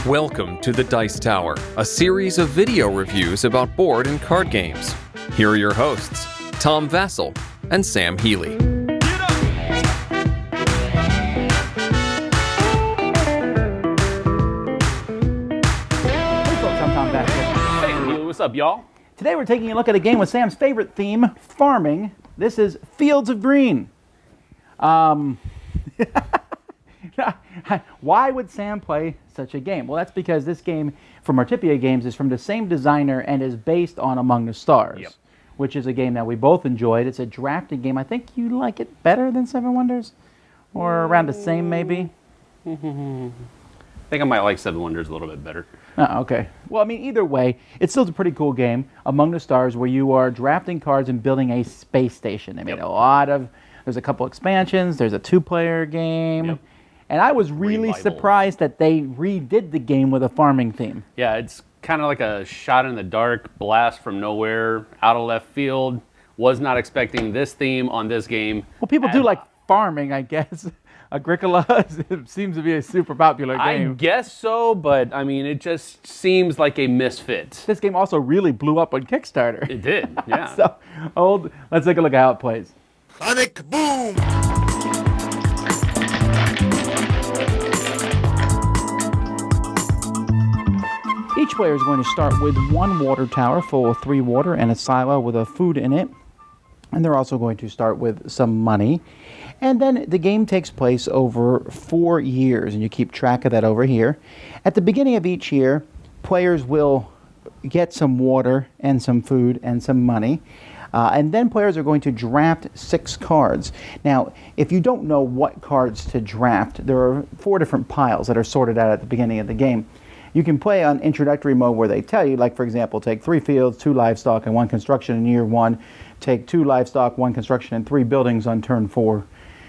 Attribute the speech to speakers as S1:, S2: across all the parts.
S1: Welcome to the Dice Tower, a series of video reviews about board and card games. Here are your hosts, Tom Vasel and Sam Healey.
S2: Hey folks, I'm Tom Vasel.
S3: Hey, Healey, what's up, y'all?
S2: Today we're taking a look at a game with Sam's favorite theme, farming. This is Fields of Green. Why would Sam play such a game? Well, that's because this game from Artipia Games is from the same designer and is based on Among the Stars, which is a game that we both enjoyed. It's a drafting game. I think you like it better than Seven Wonders, or around the same maybe.
S3: I think I might like Seven Wonders a little bit better.
S2: Oh, okay. Well, I mean, either way, it's still a pretty cool game, Among the Stars, where you are drafting cards and building a space station. They made there's a couple expansions, there's a 2-player game. And I was really surprised that they redid the game with a farming theme.
S3: Yeah, it's kind of like a shot in the dark, blast from nowhere, out of left field. Was not expecting this theme on this game.
S2: Well, people do like farming, I guess. Agricola seems to be a super popular game.
S3: I guess so, but I mean, it just seems like a misfit.
S2: This game also really blew up on Kickstarter.
S3: It did, yeah.
S2: Let's take a look at how it plays.
S4: Sonic Boom!
S2: Each player is going to start with one water tower full of 3 water and a silo with a food in it. And they're also going to start with some money. And then the game takes place over 4 years, and you keep track of that over here. At the beginning of each year, players will get some water and some food and some money. And then players are going to draft 6 cards. Now, if you don't know what cards to draft, there are 4 different piles that are sorted out at the beginning of the game. You can play on introductory mode where they tell you, like for example, take 3 fields, 2 livestock, and 1 construction in year 1. Take 2 livestock, 1 construction, and 3 buildings on turn 4.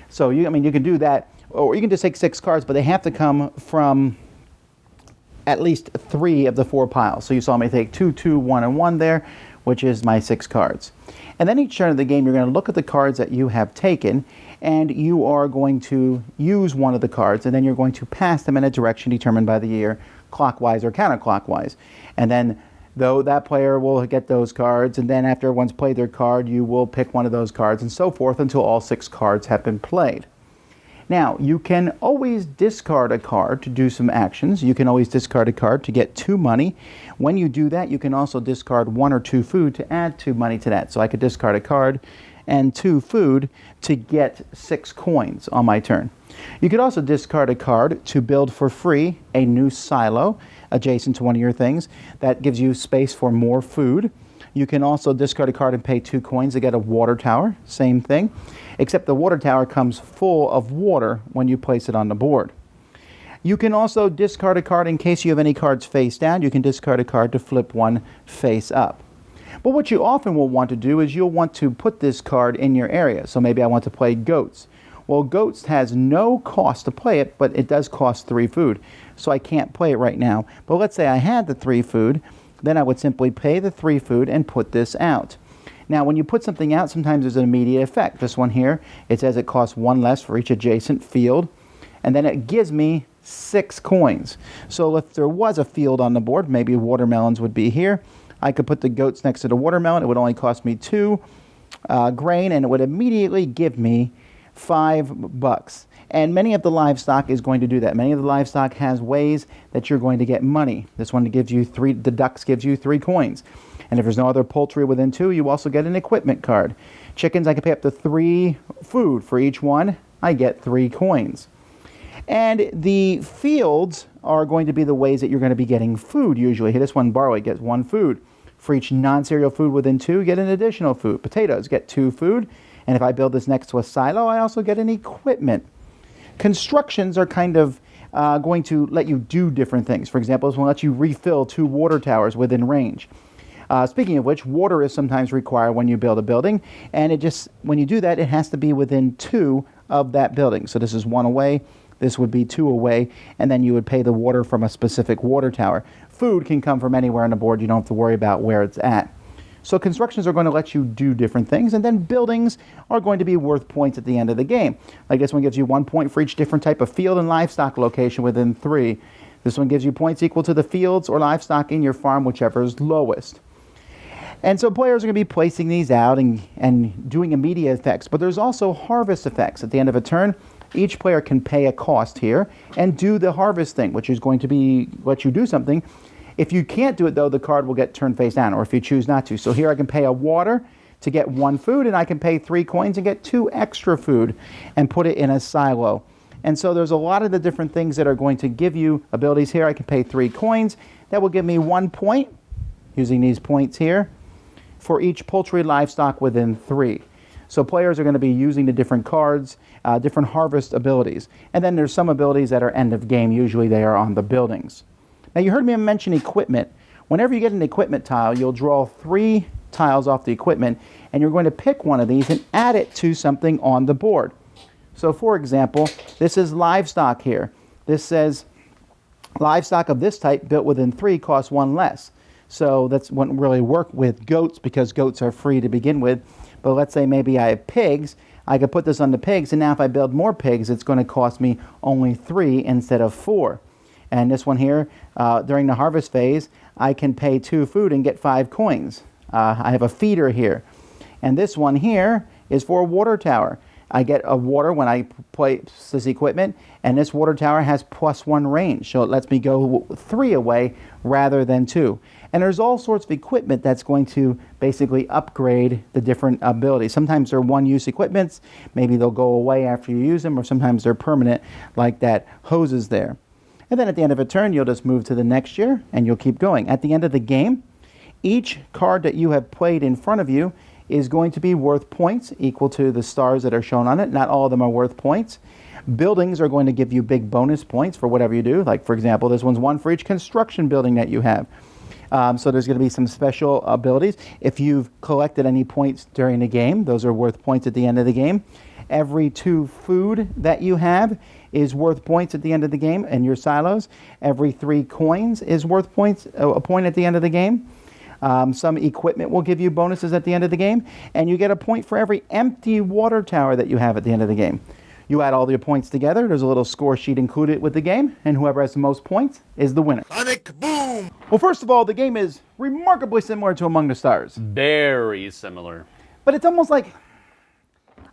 S2: So you can do that, or you can just take 6 cards, but they have to come from at least 3 of the 4 piles. So you saw me take 2, 2, 1, and 1 there, which is my 6 cards. And then each turn of the game, you're going to look at the cards that you have taken, and you are going to use one of the cards, and then you're going to pass them in a direction determined by the year, clockwise or counterclockwise. And then that player will get those cards, and then after everyone's played their card, you will pick one of those cards, and so forth until all 6 cards have been played. Now, you can always discard a card to do some actions. You can always discard a card to get 2 money. When you do that, you can also discard 1 or 2 food to add 2 money to that. So I could discard a card and 2 food to get 6 coins on my turn. You could also discard a card to build for free a new silo adjacent to one of your things. That gives you space for more food. You can also discard a card and pay 2 coins to get a water tower. Same thing, except the water tower comes full of water when you place it on the board. You can also discard a card in case you have any cards face down. You can discard a card to flip one face up. But what you often will want to do is you'll want to put this card in your area. So maybe I want to play goats. Well, goats has no cost to play it, but it does cost 3 food. So I can't play it right now. But let's say I had the 3 food, then I would simply pay the 3 food and put this out. Now, when you put something out, sometimes there's an immediate effect. This one here, it says it costs 1 less for each adjacent field, and then it gives me 6 coins. So if there was a field on the board, maybe watermelons would be here. I could put the goats next to the watermelon. It would only cost me 2 grain, and it would immediately give me $5. And many of the livestock is going to do that. Many of the livestock has ways that you're going to get money. This one gives you 3, the ducks gives you 3 coins. And if there's no other poultry within 2, you also get an equipment card. Chickens, I can pay up to 3 food. For each one, I get 3 coins. And the fields are going to be the ways that you're going to be getting food usually. This one, barley, gets 1 food. For each non-cereal food within 2, get an additional food. Potatoes get 2 food. And if I build this next to a silo, I also get an equipment. Constructions are kind of going to let you do different things. For example, this will let you refill 2 water towers within range. Speaking of which, water is sometimes required when you build a building, and when you do that, it has to be within 2 of that building. So this is 1 away, this would be 2 away, and then you would pay the water from a specific water tower. Food can come from anywhere on the board. You don't have to worry about where it's at. So constructions are going to let you do different things, and then buildings are going to be worth points at the end of the game. Like this one gives you 1 point for each different type of field and livestock location within 3. This one gives you points equal to the fields or livestock in your farm, whichever is lowest. And so players are going to be placing these out and doing immediate effects. But there's also harvest effects. At the end of a turn, each player can pay a cost here and do the harvest thing, which is going to be let you do something. If you can't do it, though, the card will get turned face down, or if you choose not to. So here I can pay a water to get 1 food, and I can pay 3 coins and get 2 extra food and put it in a silo. And so there's a lot of the different things that are going to give you abilities here. I can pay 3 coins. That will give me 1 point, using these points here, for each poultry livestock within 3. So players are going to be using the different cards, different harvest abilities. And then there's some abilities that are end of game. Usually they are on the buildings. Now you heard me mention equipment. Whenever you get an equipment tile, you'll draw 3 tiles off the equipment, and you're going to pick one of these and add it to something on the board. So for example, this is livestock here. This says livestock of this type built within 3 costs 1 less. So that wouldn't really work with goats because goats are free to begin with. But let's say maybe I have pigs. I could put this on the pigs, and now if I build more pigs, it's going to cost me only 3 instead of 4. And this one here, during the harvest phase, I can pay 2 food and get 5 coins. I have a feeder here. And this one here is for a water tower. I get a water when I place this equipment, and this water tower has +1 range, so it lets me go 3 away rather than 2. And there's all sorts of equipment that's going to basically upgrade the different abilities. Sometimes they're one-use equipments, maybe they'll go away after you use them, or sometimes they're permanent, like that hoses there. And then at the end of a turn, you'll just move to the next year, and you'll keep going. At the end of the game, each card that you have played in front of you is going to be worth points equal to the stars that are shown on it. Not all of them are worth points. Buildings are going to give you big bonus points for whatever you do. Like, for example, this one's 1 for each construction building that you have. So there's going to be some special abilities. If you've collected any points during the game, those are worth points at the end of the game. Every 2 food that you have is worth points at the end of the game in your silos. Every 3 coins is worth points, a point at the end of the game. Some equipment will give you bonuses at the end of the game, and you get a point for every empty water tower that you have at the end of the game. You add all your points together, there's a little score sheet included with the game, and whoever has the most points is the winner.
S4: Sonic Boom!
S2: Well, first of all, the game is remarkably similar to Among the Stars.
S3: Very similar.
S2: But it's almost like,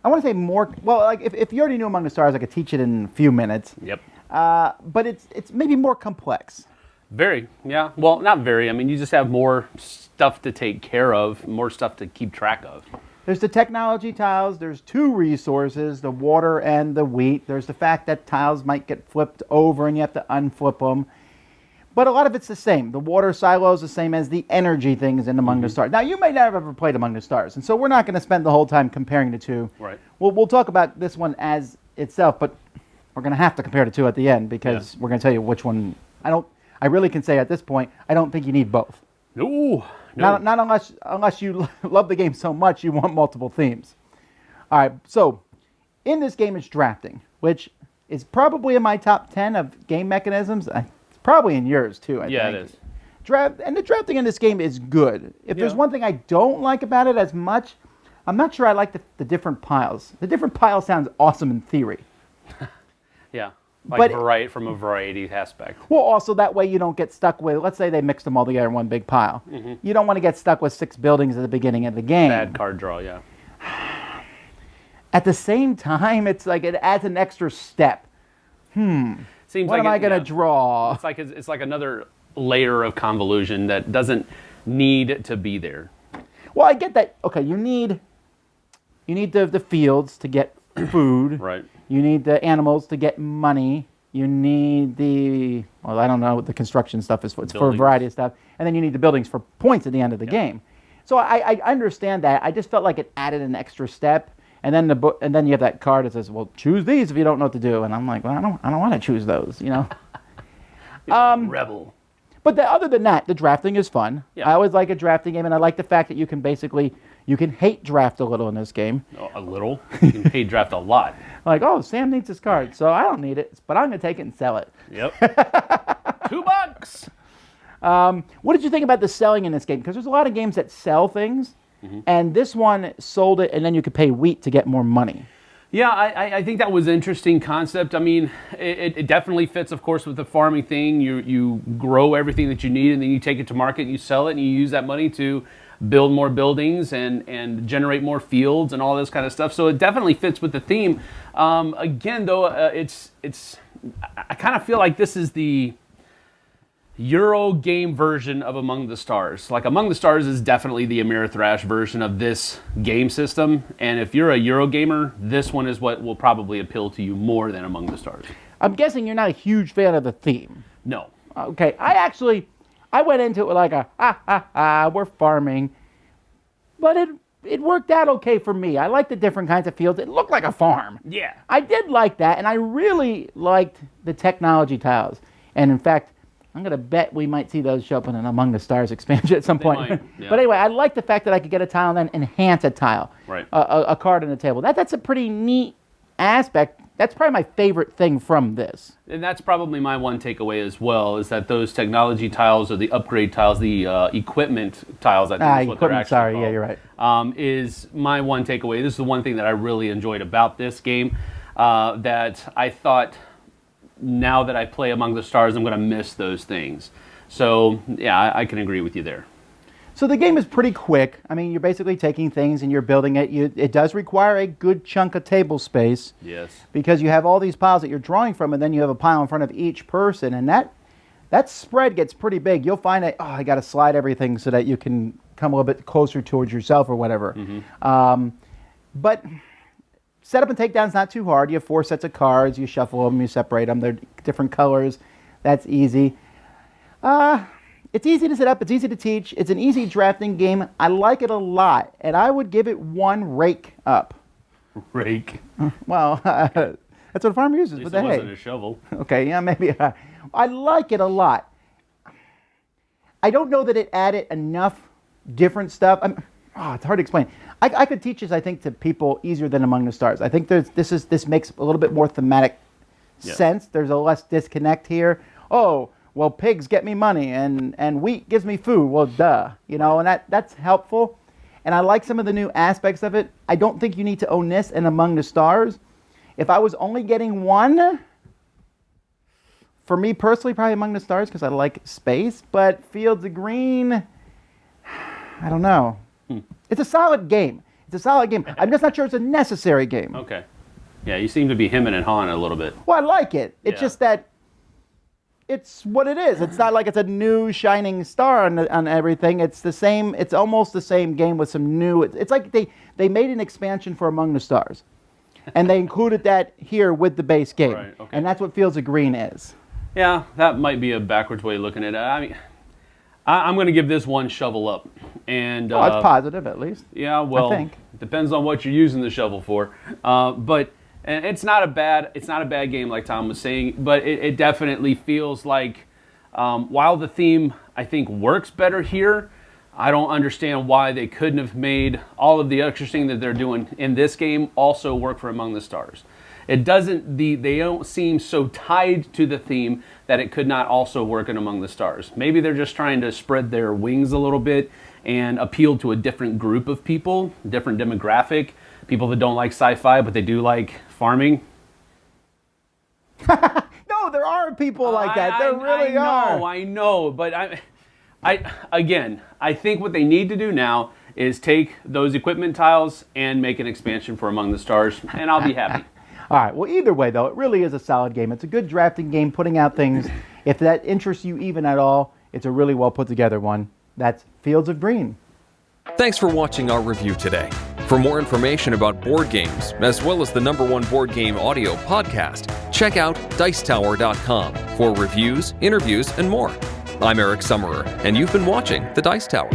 S2: I want to say more, well, like if you already knew Among the Stars, I could teach it in a few minutes.
S3: Yep.
S2: But it's maybe more complex.
S3: Very, yeah. Well, not very. I mean, you just have more stuff to take care of, more stuff to keep track of.
S2: There's the technology tiles. There's 2 resources, the water and the wheat. There's the fact that tiles might get flipped over and you have to unflip them. But a lot of it's the same. The water silo is the same as the energy things in Among the Stars. Now, you may not have ever played Among the Stars, and so we're not going to spend the whole time comparing the 2.
S3: Right.
S2: We'll talk about this one as itself, but we're going to have to compare the 2 at the end because we're going to tell you which one. I really can say at this point, I don't think you need both.
S3: No.
S2: Not unless you love the game so much you want multiple themes. All right, so in this game it's drafting, which is probably in my top 10 of game mechanisms. It's probably in yours too, I think.
S3: Yeah, it is.
S2: And the drafting in this game is good. If there's one thing I don't like about it as much, I'm not sure I like the different piles. The different piles sounds awesome in theory.
S3: Yeah.
S2: But
S3: from a variety aspect.
S2: Well, also that way you don't get stuck with, let's say they mixed them all together in one big pile. You don't want to get stuck with 6 buildings at the beginning of the game.
S3: Bad card draw, yeah.
S2: At the same time, it's like it adds an extra step.
S3: Seems
S2: What am I going to draw?
S3: It's like another layer of convolution that doesn't need to be there.
S2: Well, I get that. Okay, you need the fields to get food.
S3: Right.
S2: You need the animals to get money. You need I don't know what the construction stuff is for. It's for a variety of stuff. And then you need the buildings for points at the end of the game. So I understand that. I just felt like it added an extra step. And then you have that card that says, well, choose these if you don't know what to do. And I'm like, well, I don't want to choose those, you know.
S3: Rebel.
S2: But other than that, the drafting is fun.
S3: Yeah.
S2: I always like a drafting game, and I like the fact that you can hate draft a little in this game.
S3: A little? You can hate draft a lot.
S2: Like, oh, Sam needs his card, so I don't need it, but I'm going to take it and sell it.
S3: Yep. $2.
S2: What did you think about the selling in this game? Because there's a lot of games that sell things, and this one sold it, and then you could pay wheat to get more money.
S3: Yeah, I think that was an interesting concept. I mean, it definitely fits, of course, with the farming thing. You grow everything that you need, and then you take it to market and you sell it, and you use that money to build more buildings and generate more fields and all this kind of stuff. So it definitely fits with the theme. Again, though, I kind of feel like this is the Euro game version of Among the Stars. Like, Among the Stars is definitely the Ameritrash version of this game system, and if you're a Euro gamer, this one is what will probably appeal to you more than Among the Stars.
S2: I'm guessing you're not a huge fan of the theme.
S3: No.
S2: Okay, I went into it with like we're farming, but it worked out okay for me. I like the different kinds of fields. It looked like a farm.
S3: Yeah.
S2: I did like that, and I really liked the technology tiles. And in fact, I'm going to bet we might see those show up in an Among the Stars expansion at some point.
S3: Might, yeah.
S2: But anyway, I like the fact that I could get a tile and then enhance a tile.
S3: Right.
S2: A card on the table. That's a pretty neat aspect. That's probably my favorite thing from this.
S3: And that's probably my one takeaway as well, is that those technology tiles or the upgrade tiles, the equipment tiles, I think is what they're actually called.
S2: Yeah, you're right.
S3: Is my one takeaway. This is the one thing that I really enjoyed about this game, that I thought, now that I play Among the Stars, I'm going to miss those things. So, yeah, I can agree with you there.
S2: So the game is pretty quick. I mean, you're basically taking things and you're building it. It does require a good chunk of table space.
S3: Yes.
S2: Because you have all these piles that you're drawing from, and then you have a pile in front of each person, and that spread gets pretty big. You'll find that, I got to slide everything so that you can come a little bit closer towards yourself or whatever. Mm-hmm. But setup and takedown's not too hard. You have 4 sets of cards. You shuffle them. You separate them. They're different colors. That's easy. It's easy to set up. It's easy to teach. It's an easy drafting game. I like it a lot, and I would give it 1 rake up.
S3: Rake?
S2: Well, that's what a farmer uses.
S3: At least
S2: But
S3: it
S2: hey,
S3: wasn't a shovel.
S2: Okay, yeah, maybe. I like it a lot. I don't know that it added enough different stuff. It's hard to explain. I could teach this, I think, to people easier than Among the Stars. I think this makes a little bit more thematic sense. There's a less disconnect here. Oh, well, pigs get me money, and wheat gives me food. Well, duh. You know, and that's helpful. And I like some of the new aspects of it. I don't think you need to own this and Among the Stars. If I was only getting one, for me personally, probably Among the Stars, because I like space. But Fields of Green, I don't know. It's a solid game. I'm just not sure it's a necessary game.
S3: Okay. Yeah, you seem to be hemming and hawing a little bit.
S2: Well, I like it. It's just that it's what it is. It's not like it's a new shining star on everything. It's the same. It's almost the same game with some new. It's like they made an expansion for Among the Stars, and they included that here with the base game.
S3: Right, okay.
S2: And that's what Fields of Green is.
S3: Yeah, that might be a backwards way of looking at it. I mean, I'm going to give this 1 shovel up. And
S2: it's positive at least.
S3: Yeah, well,
S2: I think.
S3: It depends on what you're using the shovel for. But it's not a bad game, like Tom was saying. But it definitely feels like, while the theme I think works better here, I don't understand why they couldn't have made all of the extra thing that they're doing in this game also work for Among the Stars. They don't seem so tied to the theme that it could not also work in Among the Stars. Maybe they're just trying to spread their wings a little bit and appeal to a different group of people, different demographic, people that don't like sci-fi, but they do like farming.
S2: No, there are people like that. There really are.
S3: I know, but I think what they need to do now is take those equipment tiles and make an expansion for Among the Stars, and I'll be happy.
S2: All right. Well, either way, though, it really is a solid game. It's a good drafting game, putting out things. If that interests you even at all, it's a really well put together one. That's Fields of Green.
S1: Thanks for watching our review today. For more information about board games, as well as the #1 board game audio podcast, check out Dicetower.com for reviews, interviews, and more. I'm Eric Summerer, and you've been watching The Dice Tower.